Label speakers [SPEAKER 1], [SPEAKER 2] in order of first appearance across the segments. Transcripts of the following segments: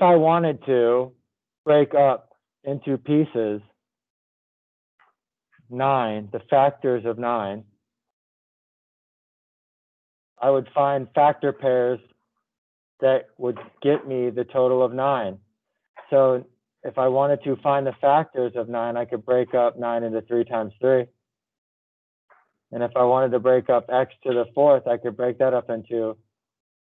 [SPEAKER 1] I wanted to break up into pieces 9, the factors of 9, I would find factor pairs that would get me the total of 9. So if I wanted to find the factors of 9, I could break up 9 into 3 times 3. And if I wanted to break up x to the 4th, I could break that up into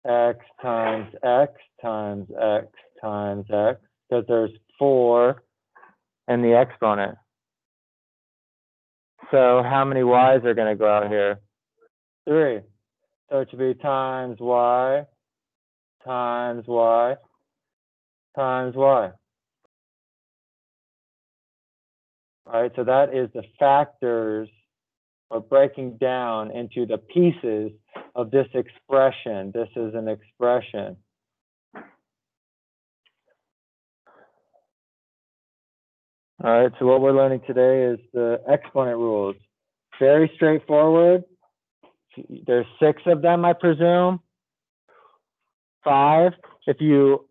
[SPEAKER 1] x times x times x times x, because there's 4 in the exponent. So how many y's are going to go out here? 3. So it should be times y times y times y. All right, so that is the factors, or breaking down into the pieces of this expression. This is an expression. All right, so what we're learning today is the exponent rules. Very straightforward. There's 6 of them, I presume. 5. If you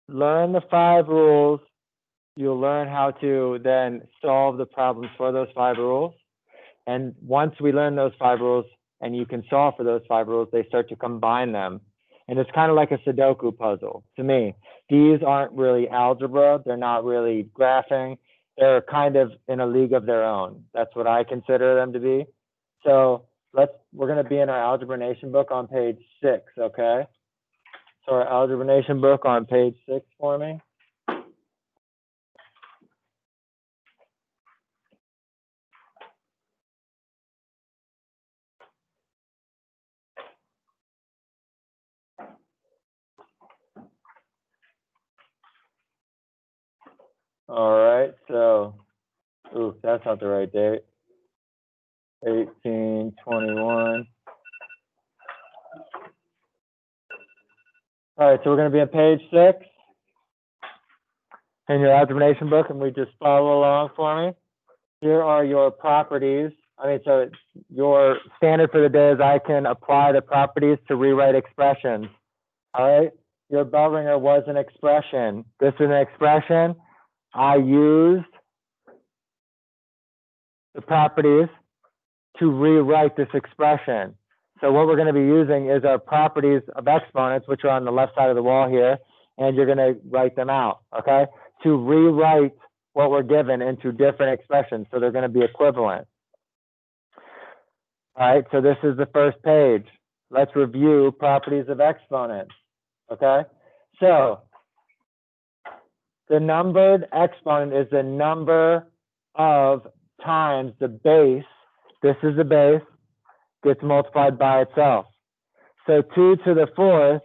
[SPEAKER 1] learn the 5 rules, you'll learn how to then solve the problems for those 5 rules. And once we learn those 5 rules and you can solve for those 5 rules, they start to combine them. And it's kind of like a Sudoku puzzle to me. These aren't really algebra. They're not really graphing. They're kind of in a league of their own. That's what I consider them to be. So we're going to be in our Algebra Nation book on page 6, okay? So our Algebra Nation book on page 6 for me. All right, so, ooh, that's not the right date. 1821. All right, so we're going to be on page 6 in your Algebra Nation book, and we just follow along for me. Here are your properties. So your standard for the day is I can apply the properties to rewrite expressions. All right, your bell ringer was an expression. This is an expression. I used the properties to rewrite this expression. So what we're going to be using is our properties of exponents, which are on the left side of the wall here, and you're going to write them out, okay? To rewrite what we're given into different expressions, so they're going to be equivalent. All right, so this is the first page. Let's review properties of exponents, okay? So the numbered exponent is the number of times the base, this is the base, gets multiplied by itself. So 2 to the 4th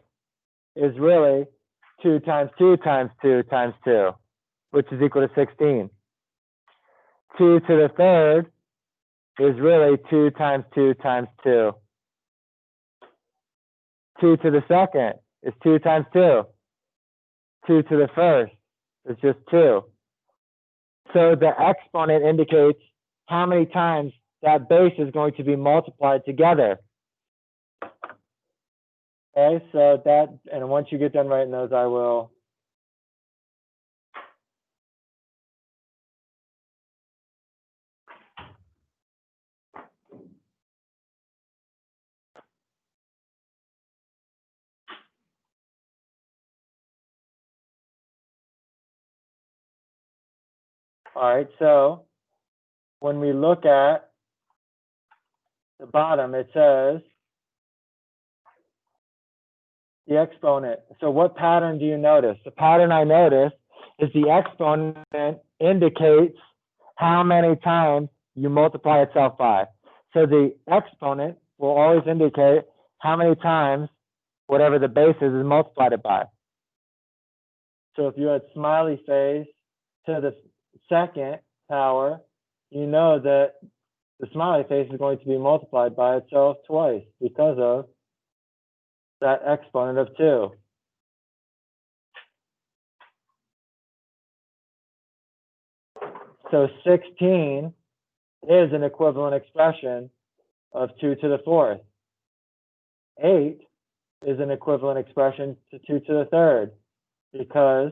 [SPEAKER 1] is really 2 times 2 times 2 times 2, which is equal to 16. 2 to the 3rd is really 2 times 2 times 2. 2 to the 2nd is 2 times 2. 2 to the 1st is just 2. So the exponent indicates how many times that base is going to be multiplied together. Okay, so that, and once you get done writing those, I will. All right, so when we look at the bottom, it says the exponent. So what pattern do you notice? The pattern I notice is the exponent indicates how many times you multiply itself by. So the exponent will always indicate how many times whatever the base is multiplied it by. So if you had smiley face to the 2nd power, you know that the smiley face is going to be multiplied by itself twice because of that exponent of 2. So 16 is an equivalent expression of 2 to the 4th. 8 is an equivalent expression to 2 to the 3rd. because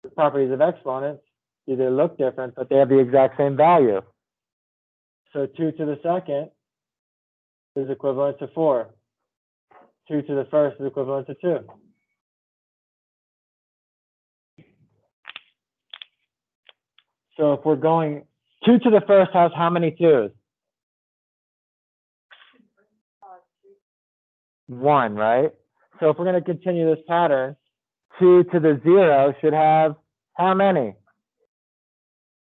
[SPEAKER 1] the properties of exponents either look different, but they have the exact same value. So 2 to the second is equivalent to 4. 2 to the first is equivalent to 2. So if we're going, 2 to the first has how many 2's? 1, right? So if we're going to continue this pattern, 2 to the 0 should have how many?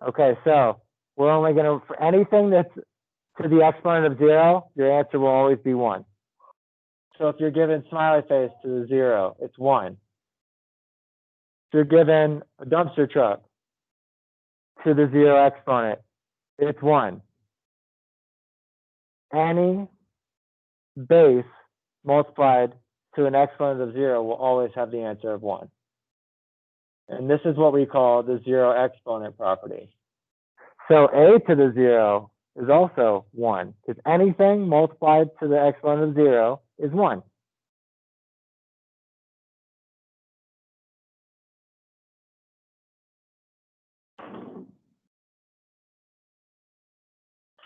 [SPEAKER 1] Okay, so we're only going to, for anything that's to the exponent of 0, your answer will always be 1. So if you're given smiley face to the 0, it's 1. If you're given a dumpster truck to the 0 exponent, it's 1. Any base multiplied to an exponent of 0 will always have the answer of 1. And this is what we call the 0 exponent property. So a to the 0 is also 1, because anything multiplied to the exponent of 0 is 1.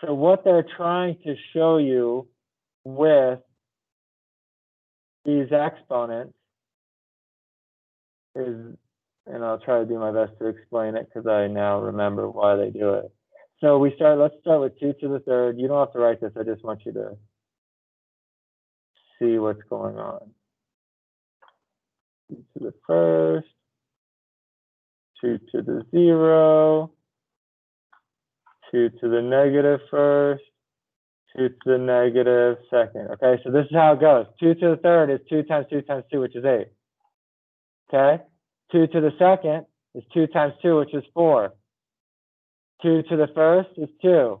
[SPEAKER 1] So what they're trying to show you with these exponents is, and I'll try to do my best to explain it because I now remember why they do it. So let's start with 2 to the third. You don't have to write this, I just want you to see what's going on. 2 to the first, 2 to the 0, 2 to the negative first, 2 to the negative second. Okay, so this is how it goes. 2 to the third is 2 times 2 times 2, which is 8. Okay, 2 to the second is 2 times 2, which is 4. 2 to the first is 2.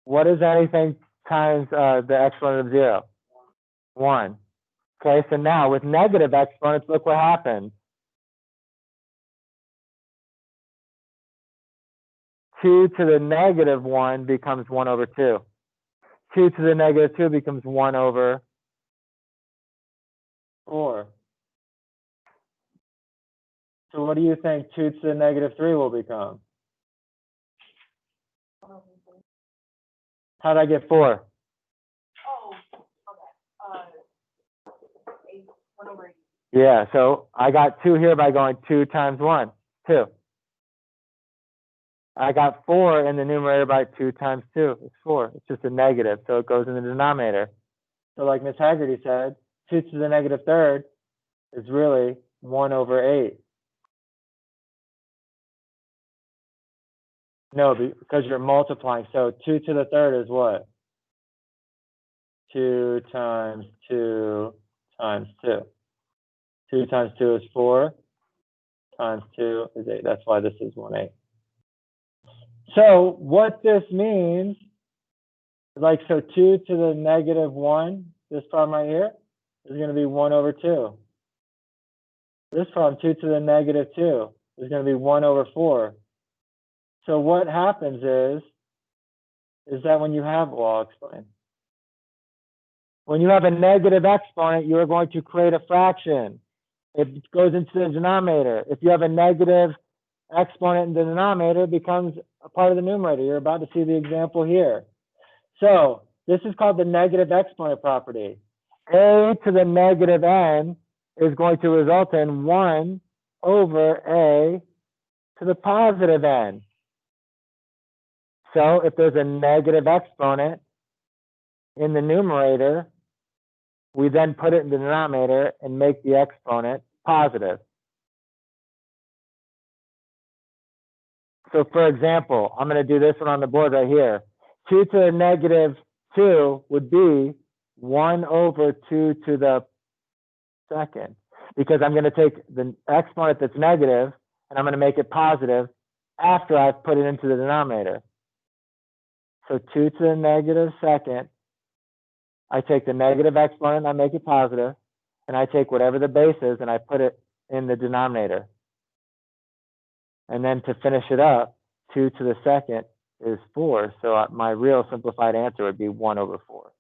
[SPEAKER 1] What is anything times the exponent of 0? 1. Okay, so now with negative exponents, look what happens. 2 to the negative 1 becomes 1 over 2. 2 to the negative 2 becomes 1 over 4. So what do you think 2 to the negative 3 will become? How did I get 4?
[SPEAKER 2] Oh, okay. 1 over 8.
[SPEAKER 1] Yeah, so I got 2 here by going 2 times 1, 2. I got 4 in the numerator by 2 times 2. It's 4. It's just a negative, so it goes in the denominator. So like Miss Haggerty said, 2 to the negative third is really 1 over 8. No, because you're multiplying. So 2 to the third is what? 2 times 2 times 2. 2 times 2 is 4. Times 2 is 8. That's why this is 1/8. So what this means, like, so 2 to the negative 1, this problem right here, is going to be 1 over 2. This problem, 2 to the negative 2, is going to be 1 over 4. So what happens is that when you have, well, I'll explain. When you have a negative exponent, you are going to create a fraction. It goes into the denominator. If you have a negative exponent in the denominator, it becomes a part of the numerator. You're about to see the example here. So this is called the negative exponent property. A to the negative n is going to result in 1 over a to the positive n. So if there's a negative exponent in the numerator, we then put it in the denominator and make the exponent positive. So for example, I'm going to do this one on the board right here. 2 to the negative 2 would be 1 over 2 to the second, because I'm going to take the exponent that's negative and I'm going to make it positive after I've put it into the denominator. So 2 to the negative second, I take the negative exponent and I make it positive, and I take whatever the base is and I put it in the denominator. And then to finish it up, 2 to the second is 4. So my real simplified answer would be 1 over 4.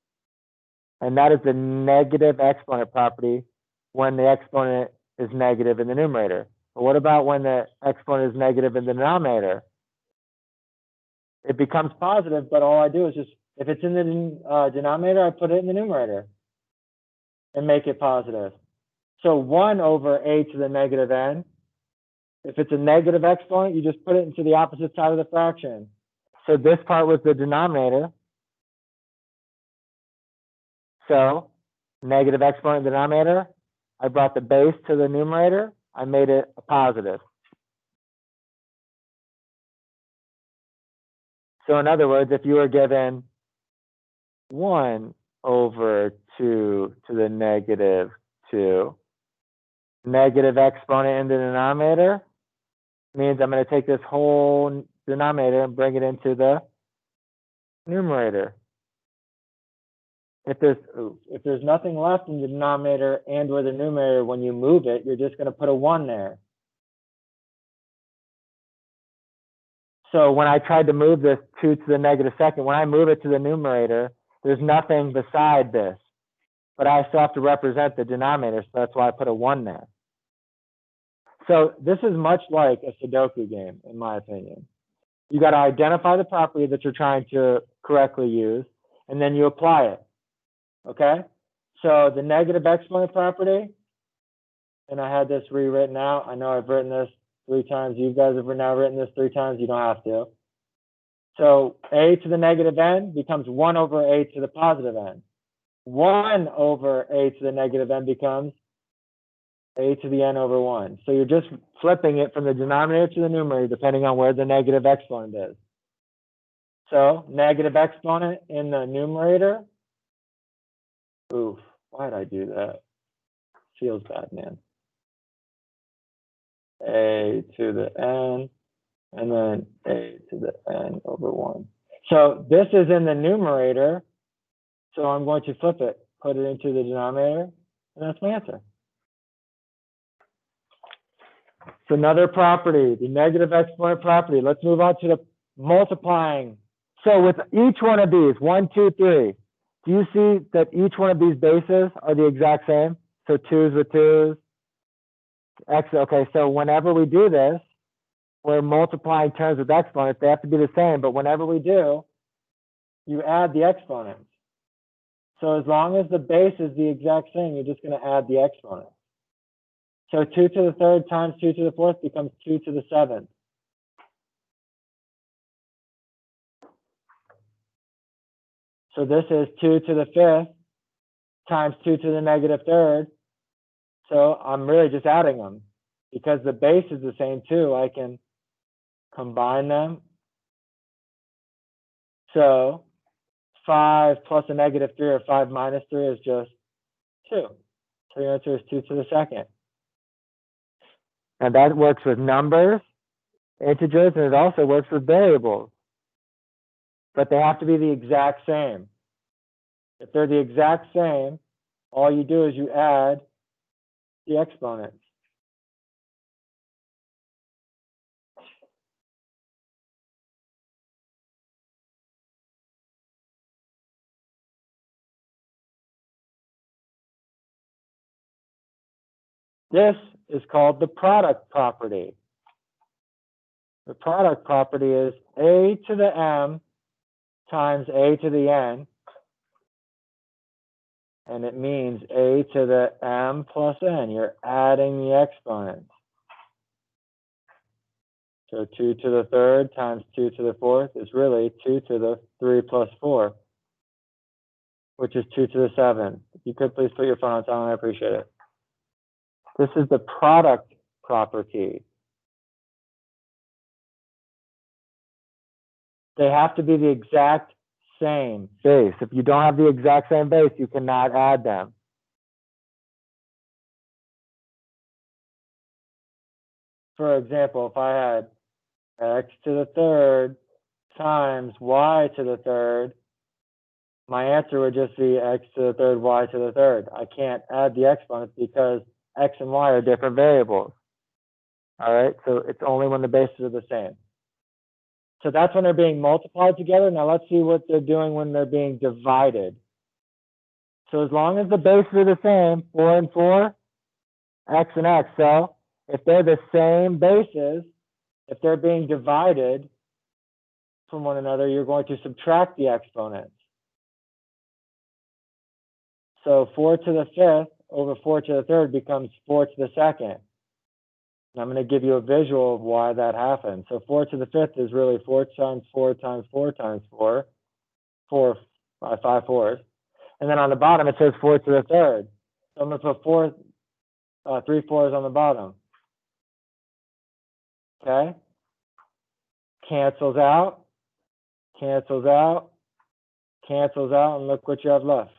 [SPEAKER 1] And that is the negative exponent property when the exponent is negative in the numerator. But what about when the exponent is negative in the denominator? It becomes positive, but all I do is just, if it's in the denominator, I put it in the numerator and make it positive. So 1 over a to the negative n. If it's a negative exponent, you just put it into the opposite side of the fraction. So this part was the denominator. So negative exponent in the denominator, I brought the base to the numerator, I made it a positive. So in other words, if you were given 1 over 2 to the negative 2, negative exponent in the denominator means I'm going to take this whole denominator and bring it into the numerator. If there's nothing left in the denominator and or the numerator when you move it, you're just going to put a 1 there. So when I tried to move this 2 to the negative second, when I move it to the numerator, there's nothing beside this. But I still have to represent the denominator, so that's why I put a 1 there. So this is much like a Sudoku game, in my opinion. You got to identify the property that you're trying to correctly use, and then you apply it. Okay? So the negative exponent property, and I had this rewritten out. I know I've written this 3 times. You guys have now written this 3 times. You don't have to. So a to the negative n becomes 1 over a to the positive n. 1 over a to the negative n becomes a to the n over 1. So you're just flipping it from the denominator to the numerator depending on where the negative exponent is. So negative exponent in the numerator. Oof, why did I do that? Feels bad, man. A to the n, and then a to the n over 1. So this is in the numerator, so I'm going to flip it, put it into the denominator, and that's my answer. So another property, the negative exponent property. Let's move on to the multiplying. So with each one of these, 1, 2, 3, do you see that each one of these bases are the exact same? So 2's with 2's, x, okay, so whenever we do this, we're multiplying terms with exponents. They have to be the same, but whenever we do, you add the exponents. So as long as the base is the exact same, you're just going to add the exponent. So 2 to the 3rd times 2 to the 4th becomes 2 to the 7th. So this is 2 to the 5th times 2 to the negative 3rd. So I'm really just adding them. Because the base is the same too, I can combine them. So 5 plus a negative 3 or 5 minus 3 is just 2. So your answer is 2 to the 2nd. And that works with numbers, integers, and it also works with variables. But they have to be the exact same. If they're the exact same, all you do is you add the exponents. This is called the product property. The product property is a to the m times a to the n, and it means a to the m plus n. You're adding the exponents. So 2 to the 3rd times 2 to the 4th is really 2 to the 3 plus 4, which is 2 to the 7th. If you could please put your phone on silent, I appreciate it. This is the product property. They have to be the exact same base. If you don't have the exact same base, you cannot add them. For example, if I had x to the 3rd times y to the 3rd, my answer would just be x to the 3rd, y to the 3rd. I can't add the exponents because x and y are different variables. All right, so it's only when the bases are the same. So that's when they're being multiplied together. Now let's see what they're doing when they're being divided. So as long as the bases are the same, 4 and 4, x and x. So if they're the same bases, if they're being divided from one another, you're going to subtract the exponents. So 4 to the 5th over 4 to the 3rd becomes 4 to the 2nd. And I'm going to give you a visual of why that happens. So 4 to the 5th is really 4 times 4 times 4 times 4, 4 by 5 fours. And then on the bottom, it says 4 to the 3rd. So I'm going to put 3 fours on the bottom. Okay? Cancels out, cancels out, cancels out, and look what you have left.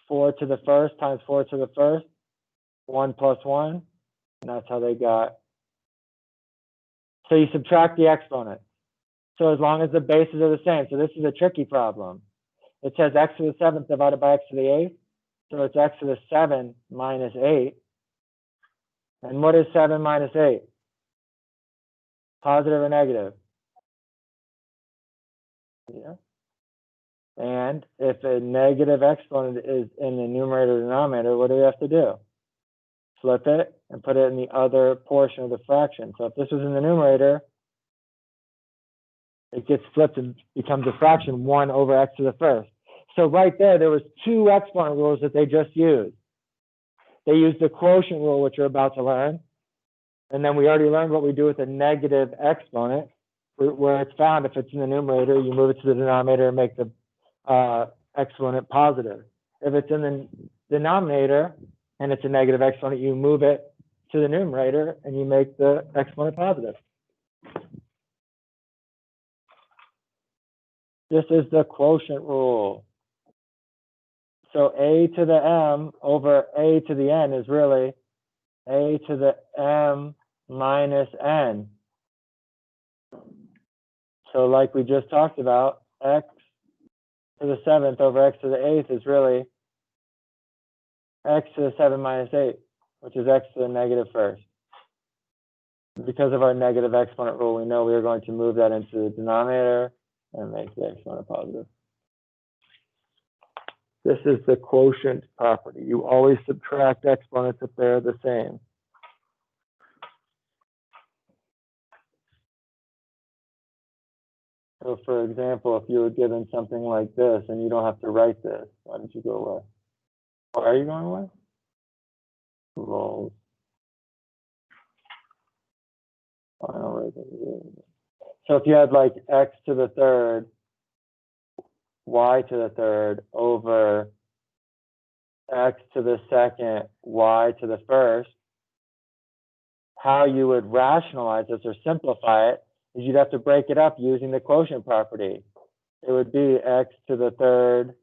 [SPEAKER 1] 4 to the 1st times 4 to the 1st, 1 plus 1, and that's how they got. So you subtract the exponent. So as long as the bases are the same. So this is a tricky problem. It says x to the 7th divided by x to the 8th. So it's x to the 7 minus 8. And what is 7 minus 8? Positive or negative? Yeah. And if a negative exponent is in the numerator or denominator, what do we have to do? Flip it and put it in the other portion of the fraction. So if this was in the numerator, it gets flipped and becomes a fraction, 1 over x to the 1st. So right there was 2 exponent rules that they just used. They used the quotient rule, which you're about to learn. And then we already learned what we do with a negative exponent, where it's found. If it's in the numerator, you move it to the denominator and make the exponent positive. If it's in the denominator and it's a negative exponent, you move it to the numerator and you make the exponent positive. This is the quotient rule. So a to the m over a to the n is really a to the m minus n. So like we just talked about, x to the 7th over x to the 8th is really x to the 7 minus 8, which is x to the negative 1st. Because of our negative exponent rule, we know we are going to move that into the denominator and make the exponent positive. This is the quotient property. You always subtract exponents if they're the same. So for example, if you were given something like this and you don't have to write this, why did you go away? Why are you going away? Roll. So if you had like x to the 3rd, y to the 3rd over x to the 2nd, y to the 1st, how you would rationalize this or simplify it is you'd have to break it up using the quotient property. It would be x to the 3rd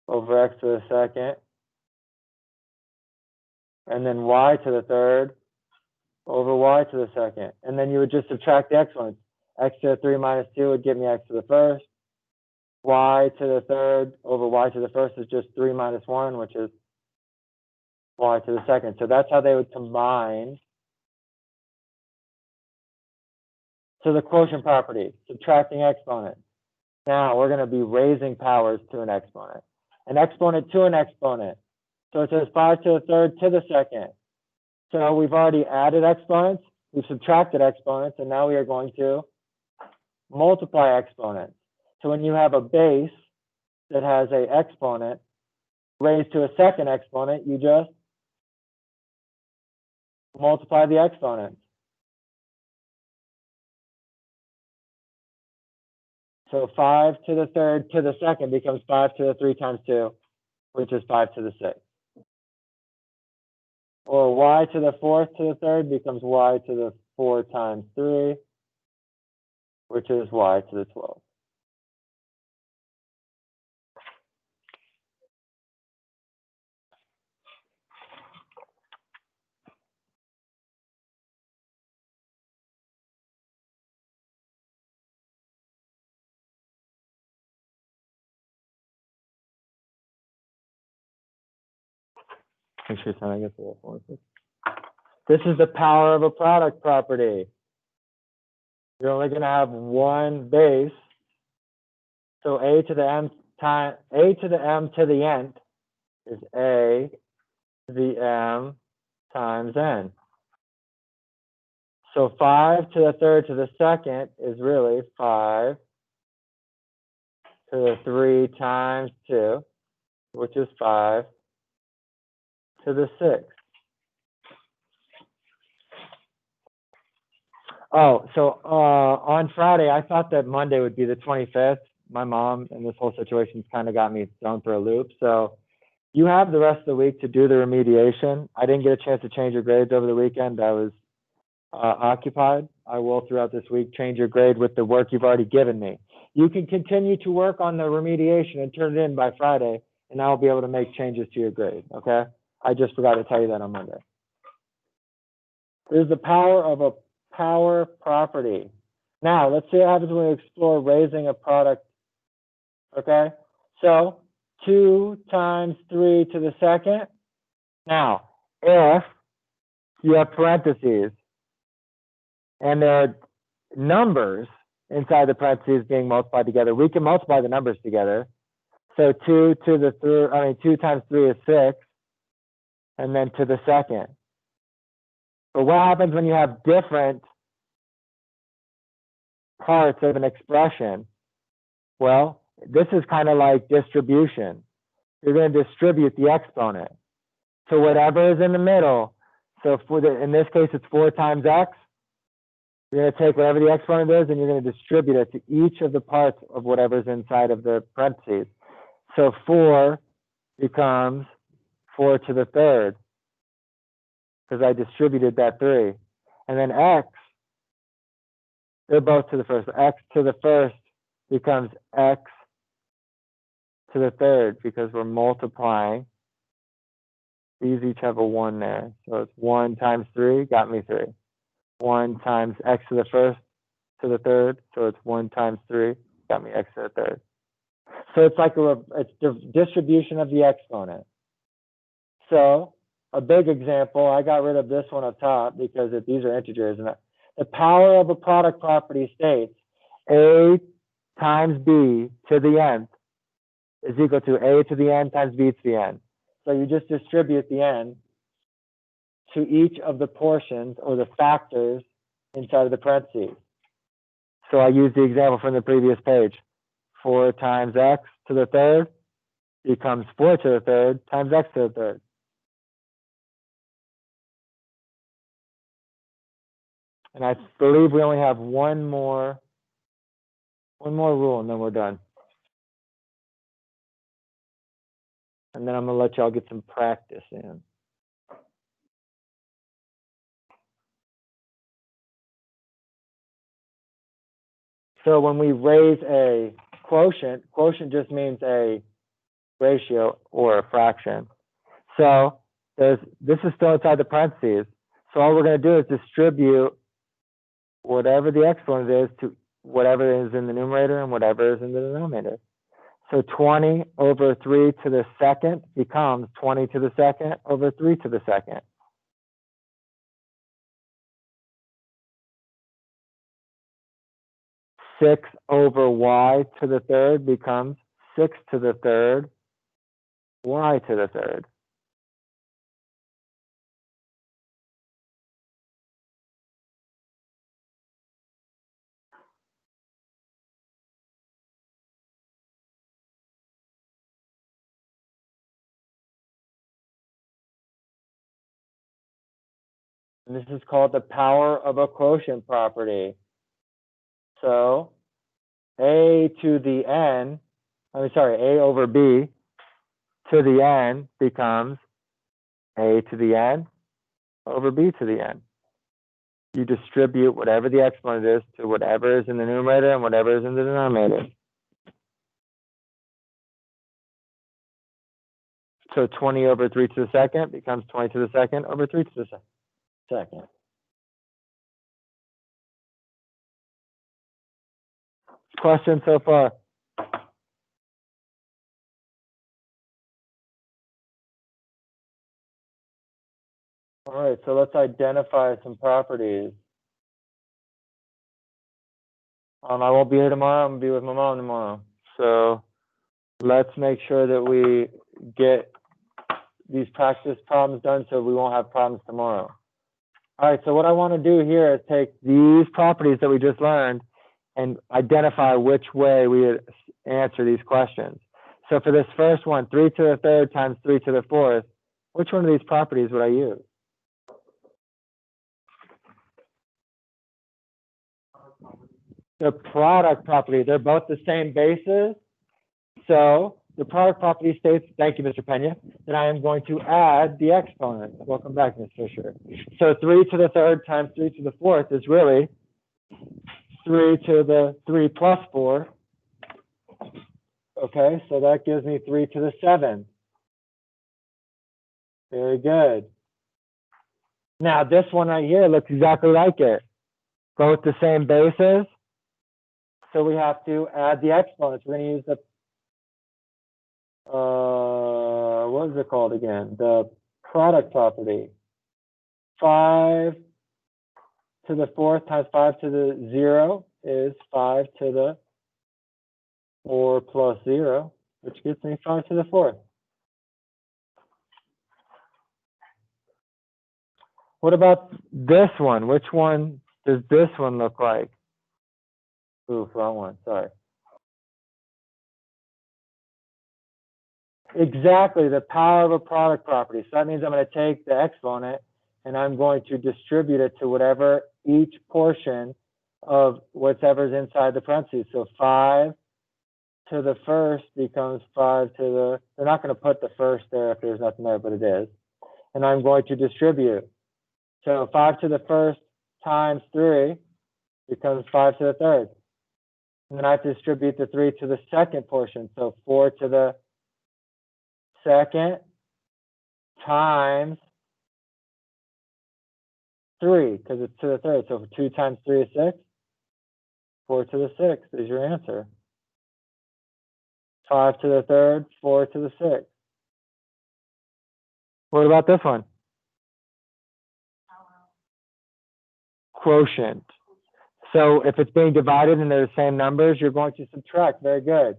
[SPEAKER 1] over x to the 2nd, and then y to the 3rd over y to the 2nd. And then you would just subtract the exponents. X to the 3 minus 2 would give me x to the 1st. Y to the 3rd over y to the 1st is just 3 minus 1, which is y to the 2nd. So that's how they would combine. So the quotient property, subtracting exponents. Now we're going to be raising powers to an exponent to an exponent. So it says 5 to the 3rd to the 2nd. So we've already added exponents, we've subtracted exponents, and now we are going to multiply exponents. So when you have a base that has an exponent raised to a second exponent, you just multiply the exponents. So 5 to the 3rd to the 2nd becomes 5 to the 3 times 2, which is 5 to the 6. Or y to the 4th to the 3rd becomes y to the 4 times 3, which is y to the 12. Make sure I get the F1. This is the power of a product property. You're only going to have one base. So a to the m to the nth is a to the m times n. So 5 to the third to the second is really 5 to the 3 times 2, which is 5 to the 6. Oh, so on Friday, I thought that Monday would be the 25th. My mom and this whole situation's kind of got me thrown for a loop. So you have the rest of the week to do the remediation. I didn't get a chance to change your grades over the weekend. I was occupied. I will throughout this week change your grade with the work you've already given me. You can continue to work on the remediation and turn it in by Friday, and I'll be able to make changes to your grade, okay? I just forgot to tell you that on Monday. There's the power of a power property. Now, let's see what happens when we explore raising a product, okay? So 2 times 3 to the second. Now, if you have parentheses and there are numbers inside the parentheses being multiplied together, we can multiply the numbers together. So 2 times 3 is 6, and then to the second. But what happens when you have different parts of an expression? Well, this is kind of like distribution. You're going to distribute the exponent to whatever is in the middle. So in this case, it's 4 times x. You're going to take whatever the exponent is, and you're going to distribute it to each of the parts of whatever's inside of the parentheses. So 4 becomes 4 to the third, because I distributed that 3. And then x, they're both to the first. X to the first becomes x to the third, because we're multiplying. These each have a 1 there. So it's 1 times 3 got me 3. 1 times x to the first to the third. So it's 1 times 3 got me x to the third. So it's like it's the distribution of the exponent. So a big example, I got rid of this one up top because these are integers. And the power of a product property states a times b to the nth is equal to a to the n times b to the n. So you just distribute the n to each of the portions or the factors inside of the parentheses. So I use the example from the previous page. 4 times x to the third becomes 4 to the third times x to the third. And I believe we only have one more rule, and then we're done. And then I'm going to let y'all get some practice in. So when we raise a quotient just means a ratio or a fraction. So this is still inside the parentheses. So all we're going to do is distribute whatever the exponent is to whatever is in the numerator and whatever is in the denominator. So 20 over 3 to the second becomes 20 to the second over 3 to the second. Six over y to the third becomes 6 to the third y to the third. And this is called the power of a quotient property. So a to the n, a over b to the n becomes a to the n over b to the n. You distribute whatever the exponent is to whatever is in the numerator and whatever is in the denominator. So 20 over 3 to the second becomes 20 to the second over 3 to the second. Question so far? All right, so let's identify some properties. I won't be here tomorrow. I'm going to be with my mom tomorrow. So let's make sure that we get these practice problems done so we won't have problems tomorrow. All right, so what I want to do here is take these properties that we just learned and identify which way we would answer these questions. So for this first one, 3 to the third times 3 to the fourth, which one of these properties would I use? The product property. They're both the same bases. So the product property states, thank you, Mr. Pena, that I am going to add the exponents. Welcome back, Ms. Fisher. So 3 to the third times 3 to the fourth is really 3 to the 3 plus 4. Okay, so that gives me 3 to the 7. Very good. Now this one right here looks exactly like it. Both the same bases. So we have to add the exponents. We're going to use the, what is it called again? The product property. 5 to the fourth times 5 to the 0 is 5 to the 4 plus 0, which gives me 5 to the fourth. What about this one? Which one does this one look like? Ooh, wrong one, sorry. Exactly, the power of a product property. So that means I'm going to take the exponent and I'm going to distribute it to whatever each portion of whatever's inside the parentheses. So 5 to the first becomes 5 to the, they're not going to put the first there if there's nothing there, but it is. And I'm going to distribute. So 5 to the first times 3 becomes 5 to the third. And then I have to distribute the 3 to the second portion. So 4 to the second times 3, because it's to the third. So 2 times 3 is 6. 4 to the sixth is your answer. 5 to the third, 4 to the sixth. What about this one? Quotient. So if it's being divided and they're the same numbers, you're going to subtract. Very good.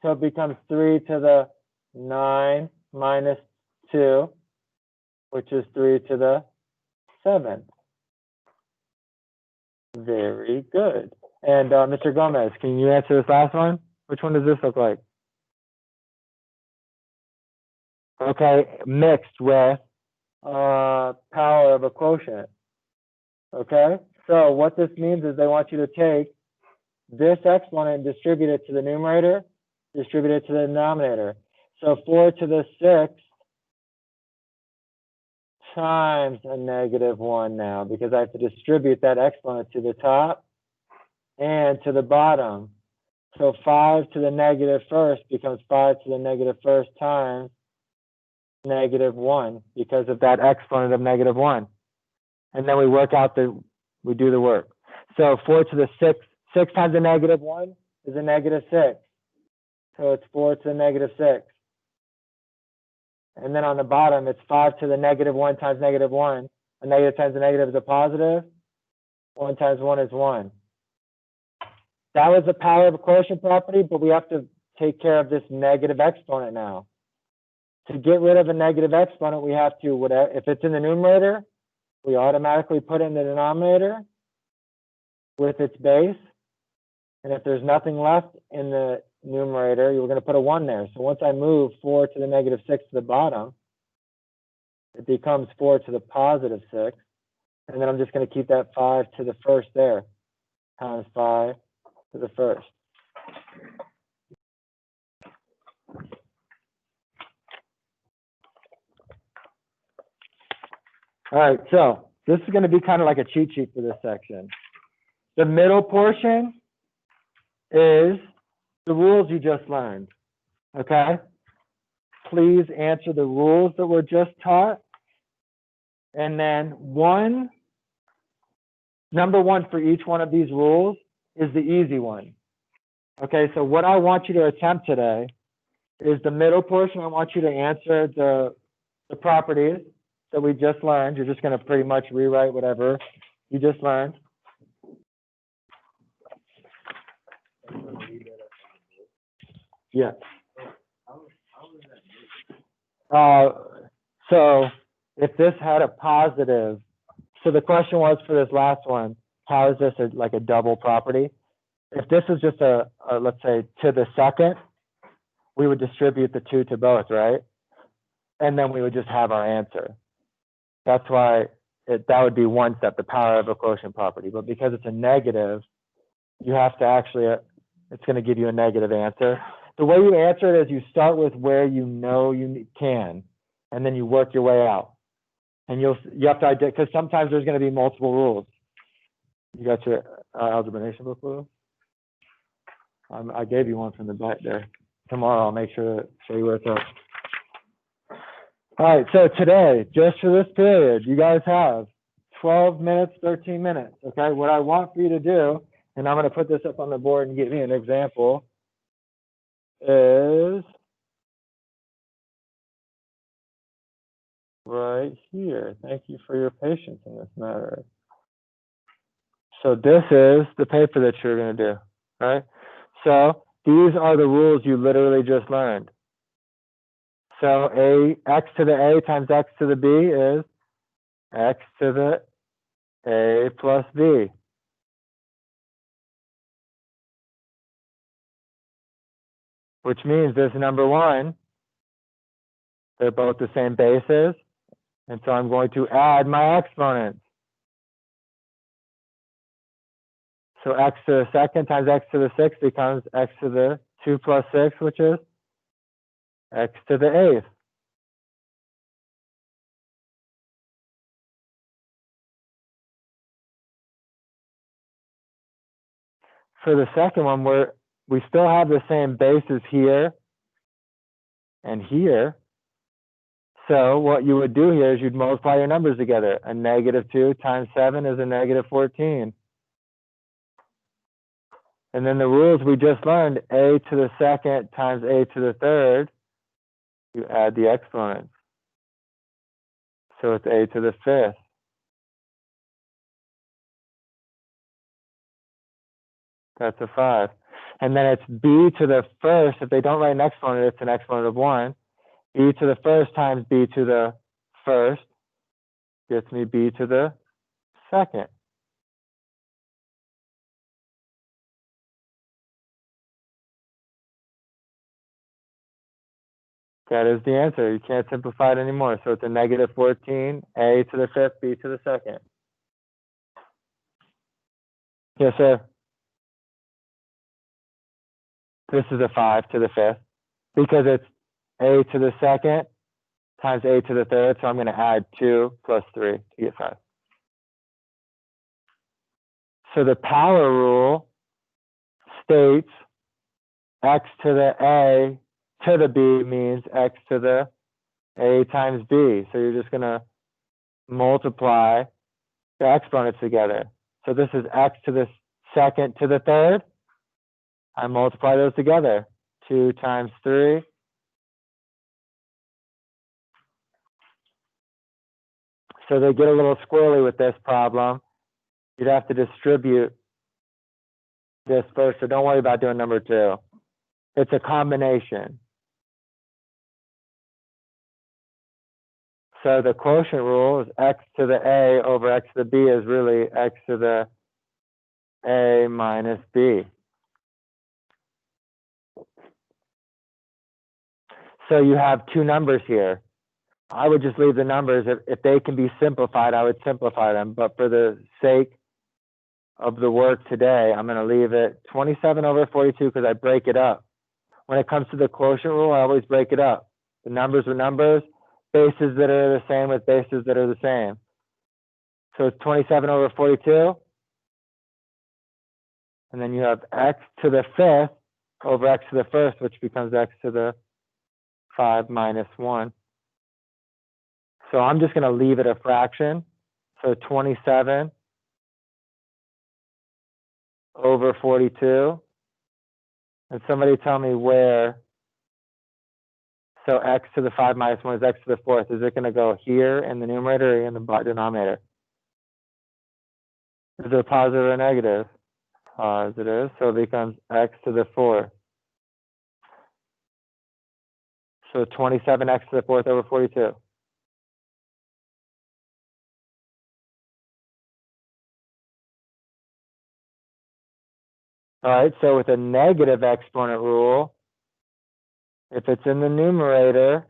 [SPEAKER 1] So it becomes 3 to the 9 minus 2, which is 3 to the 7. Very good. And Mr. Gomez, can you answer this last one? Which one does this look like? Okay, mixed with power of a quotient. Okay, so what this means is they want you to take this exponent and distribute it to the numerator, distribute it to the denominator. So 4 to the sixth times a negative 1 now, because I have to distribute that exponent to the top and to the bottom. So 5 to the negative first becomes 5 to the negative first times negative 1 because of that exponent of negative 1. And then we work out we do the work. So 4 to the 6 times a negative 1 is a negative 6. So it's 4 to the negative 6. And then on the bottom, it's 5 to the negative 1 times negative 1. A negative times a negative is a positive. 1 times 1 is 1. That was the power of a quotient property, but we have to take care of this negative exponent now. To get rid of a negative exponent, we have to, whatever, if it's in the numerator, we automatically put it in the denominator with its base. And if there's nothing left in the numerator, you're going to put a 1 there. So once I move 4 to the negative 6 to the bottom, it becomes 4 to the positive 6. And then I'm just going to keep that 5 to the first there, times 5 to the first. All right, so this is going to be kind of like a cheat sheet for this section. The middle portion is the rules you just learned, okay? Please answer the rules that were just taught. And then number 1 for each one of these rules is the easy one. Okay, so what I want you to attempt today is the middle portion. I want you to answer the properties that we just learned. You're just going to pretty much rewrite whatever you just learned. Yeah. So if this had a positive, so the question was for this last one, how is this like a double property? If this is just a, let's say, to the second, we would distribute the 2 to both, right? And then we would just have our answer. That's why that would be one step, the power of a quotient property. But because it's a negative, you have to actually, it's going to give you a negative answer. The way you answer it is you start with where you know you can, and then you work your way out. And you have to identify, because sometimes there's going to be multiple rules. You got your algebra nation book, Lou? I gave you one from the back there. Tomorrow I'll make sure to show you where it's at. All right, so today, just for this period, you guys have 12 minutes, 13 minutes, okay? What I want for you to do, and I'm going to put this up on the board and give you an example, is right here. Thank you for your patience in this matter. So this is the paper that you're going to do, right? So these are the rules you literally just learned. So x to the a times x to the b is x to the a plus b. Which means this number one, they're both the same bases. And so I'm going to add my exponents. So x to the second times x to the sixth becomes x to the 2 plus 6, which is x to the 8th. For the second one, we still have the same bases here and here. So what you would do here is you'd multiply your numbers together. A negative 2 times 7 is a negative 14. And then the rules we just learned, a to the second times a to the third, you add the exponents. So it's a to the fifth. That's a 5. And then it's b to the first. If they don't write an exponent, it's an exponent of 1. B to the first times b to the first gets me b to the second. That is the answer. You can't simplify it anymore. So it's a negative 14, a to the fifth, b to the second. Yes, sir. This is a 5 to the fifth because it's a to the second times a to the third. So I'm going to add 2 plus 3 to get 5. So the power rule states x to the a to the b means x to the a times b. So you're just going to multiply the exponents together. So this is x to the second to the third. I multiply those together. 2 times 3. So they get a little squirrely with this problem. You'd have to distribute this first, so don't worry about doing number 2. It's a combination. So the quotient rule is x to the a over x to the b is really x to the a minus b. So you have 2 numbers here. I would just leave the numbers. If they can be simplified, I would simplify them. But for the sake of the work today, I'm going to leave it 27 over 42 because I break it up. When it comes to the quotient rule, I always break it up. The numbers with numbers, bases that are the same with bases that are the same. So it's 27 over 42. And then you have x to the fifth over x to the first, which becomes x to the 5 minus 1. So I'm just going to leave it a fraction. So 27 over 42. And somebody tell me where. So x to the 5 minus 1 is x to the fourth. Is it going to go here in the numerator or in the denominator? Is it a positive or negative? Positive. So it becomes x to the fourth. So 27x to the fourth over 42. All right, so with a negative exponent rule, if it's in the numerator,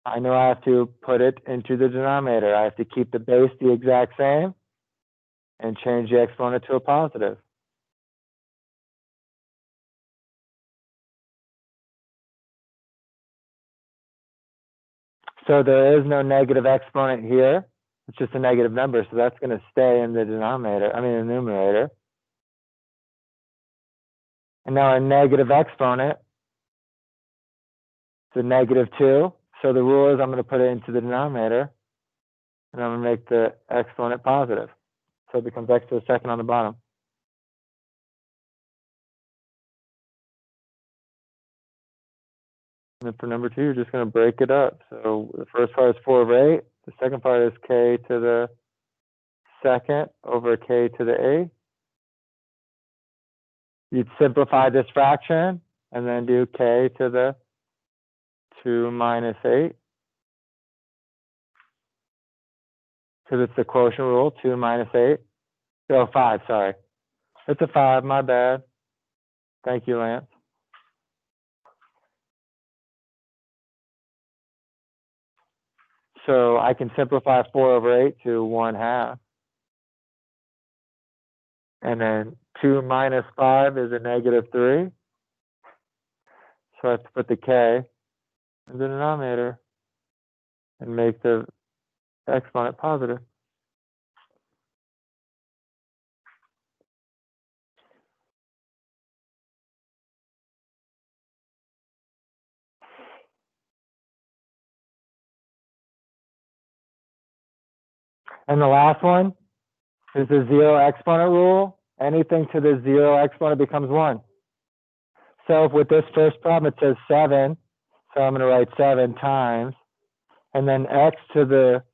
[SPEAKER 1] I know I have to put it into the denominator. I have to keep the base the exact same and change the exponent to a positive. So there is no negative exponent here. It's just a negative number, so that's going to stay in the denominator, I mean the numerator. And now our negative exponent is a -2. So the rule is I'm going to put it into the denominator, and I'm going to make the exponent positive. So it becomes x to the second on the bottom. And then for number 2, you're just going to break it up. So the first part is 4/8. The second part is k to the second over k to the 8th. You'd simplify this fraction and then do k to the 2 minus 8. Because it's the quotient rule, 2 minus 8. Oh, 5, sorry. It's a 5, my bad. Thank you, Lance. So I can simplify 4/8 to 1/2. And then 2 minus 5 is a -3. So I have to put the k in the denominator and make the exponent positive. And the last one is the 0 exponent rule. Anything to the 0 exponent becomes 1. So with this first problem, it says 7. So I'm going to write 7 times. And then x to the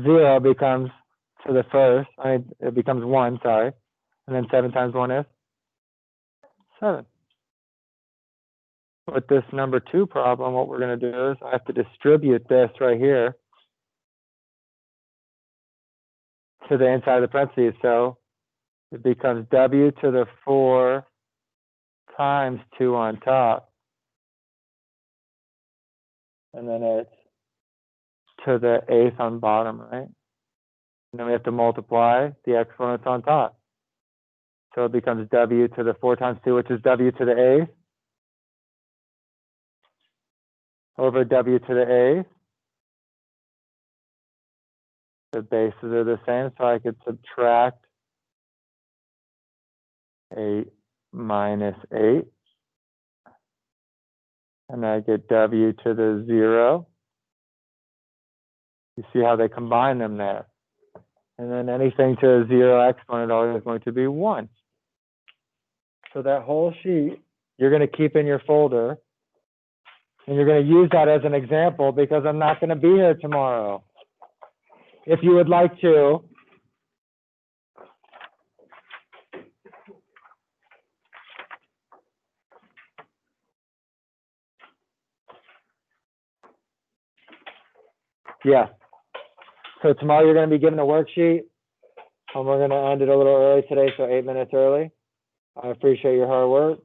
[SPEAKER 1] 0 becomes to the first. It becomes 1, sorry. And then 7 times 1 is 7. With this number 2 problem, what we're going to do is I have to distribute this right here to the inside of the parentheses. So it becomes w to the 4 times 2 on top. And then it's to the 8th on bottom, right? And then we have to multiply the exponents on top. So it becomes w to the 4 times 2, which is w to the 8th, over w to the 8th. The bases are the same, so I could subtract 8 minus 8. And I get w to the 0. You see how they combine them there. And then anything to a 0 exponent always is going to be 1. So that whole sheet, you're going to keep in your folder. And you're going to use that as an example because I'm not going to be here tomorrow. If you would like to, yeah. So tomorrow you're going to be given a worksheet, and we're going to end it a little early today, so 8 minutes early. I appreciate your hard work.